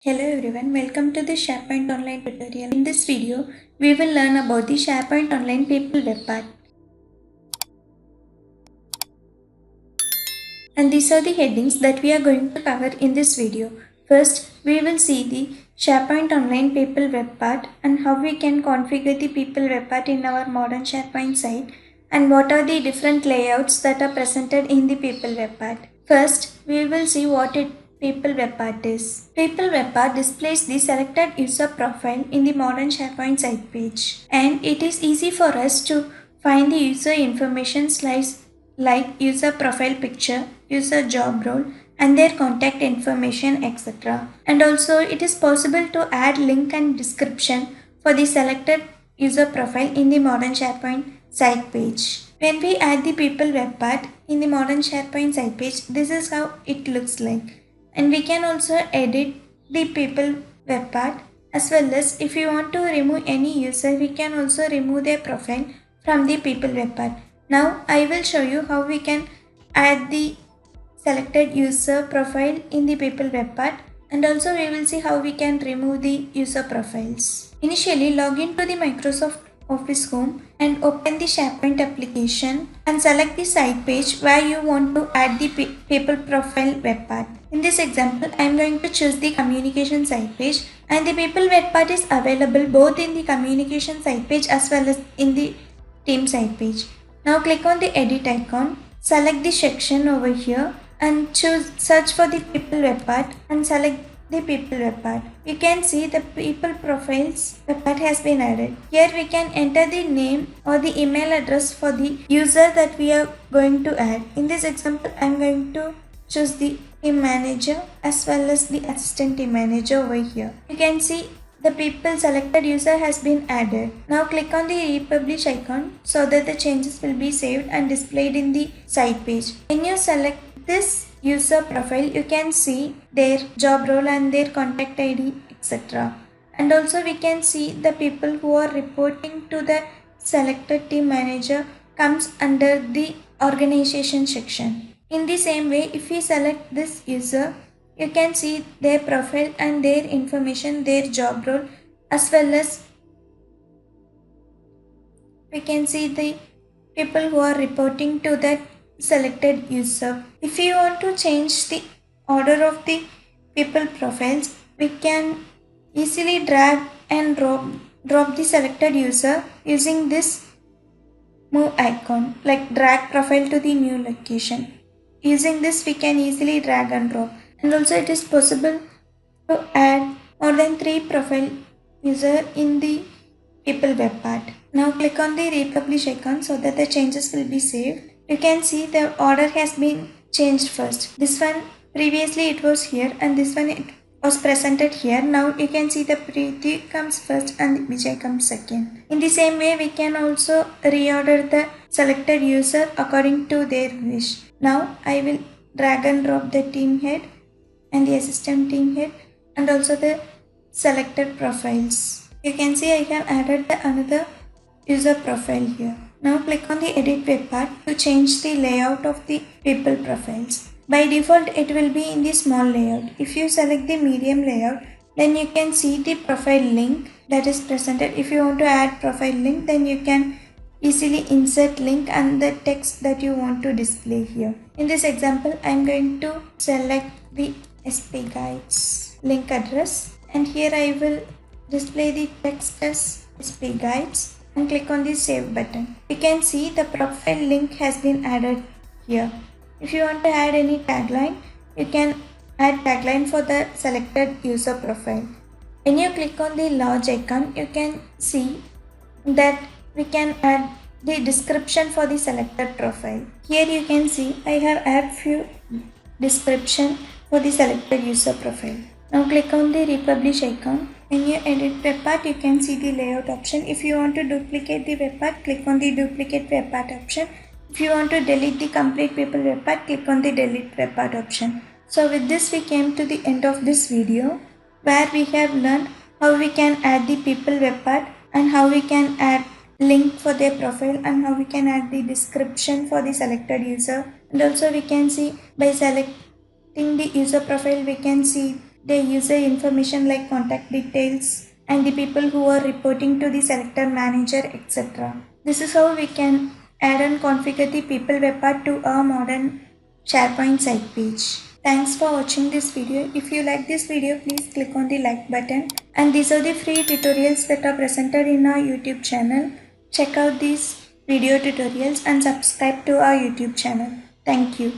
Hello everyone, welcome to the SharePoint Online tutorial. In this video, we will learn about the SharePoint Online People Web part. And these are the headings that we are going to cover in this video. First, we will see the SharePoint Online People Web part and how we can configure the People Web part in our modern SharePoint site and what are the different layouts that are presented in the People Web part. First, we will see what People Web part is. People Web part displays the selected user profile in the modern SharePoint site page, and it is easy for us to find the user information slides like user profile picture, user job role, and their contact information, etc. And also it is possible to add link and description for the selected user profile in the modern SharePoint site page. When we add the people web part in the modern SharePoint site page, this is how it looks like. And we can also edit the people web part, as well as if you want to remove any user, we can also remove their profile from the people web part. Now I will show you how we can add the selected user profile in the people web part, and also we will see how we can remove the user profiles. Initially, log in to the Microsoft Office Home and open the SharePoint application and select the site page where you want to add the people profile web part. In this example, I am going to choose the communication site page, and the people web part is available both in the communication site page as well as in the team site page. Now click on the edit icon, select the section over here and choose search for the people web part and select the people web part. You can see the people profiles web part has been added. Here we can enter the name or the email address for the user that we are going to add. In this example, I am going to choose the team manager as well as the assistant team manager over here. You can see the people selected user has been added. Now click on the republish icon so that the changes will be saved and displayed in the site page. When you select this user profile, you can see their job role and their contact ID, etc. And also we can see the people who are reporting to the selected team manager comes under the organization section. In the same way, if we select this user, you can see their profile and their information, their job role, as well as we can see the people who are reporting to that selected user. If you want to change the order of the people profiles, we can easily drag and drop the selected user using this move icon, like drag profile to the new location. Using this, we can easily drag and drop. And also it is possible to add more than 3 profile user in the people web part. Now click on the republish icon so that the changes will be saved. You can see the order has been changed first. This one previously it was here and this one it was presented here. Now you can see the Preeti comes first and Vijay comes second. In the same way, we can also reorder the selected user according to their wish. Now I will drag and drop the team head and the assistant team head and also the selected profiles. You can see I have added another user profile here. Now click on the edit web part to change the layout of the people profiles. By default, it will be in the small layout. If you select the medium layout, then you can see the profile link that is presented. If you want to add profile link, then you can easily insert link and the text that you want to display here. In this example, I am going to select the SP Guides link address, and here I will display the text as SP Guides and click on the save button. You can see the profile link has been added here. If you want to add any tagline, you can add tagline for the selected user profile. When you click on the large icon, you can see that we can add the description for the selected profile. Here you can see I have added few description for the selected user profile. Now click on the republish icon. When you edit web part, you can see the layout option. If you want to duplicate the web part, click on the duplicate web part option. If you want to delete the complete people web part, click on the delete web part option. So with this, we came to the end of this video where we have learned how we can add the people web part and how we can add link for their profile and how we can add the description for the selected user. And also we can see by selecting the user profile, we can see their user information like contact details and the people who are reporting to the selector manager, etc. This is how we can add and configure the people web part to our modern SharePoint site page. Thanks for watching this video. If you like this video, please click on the like button. And these are the free tutorials that are presented in our YouTube channel. Check out these video tutorials and subscribe to our YouTube channel. Thank you.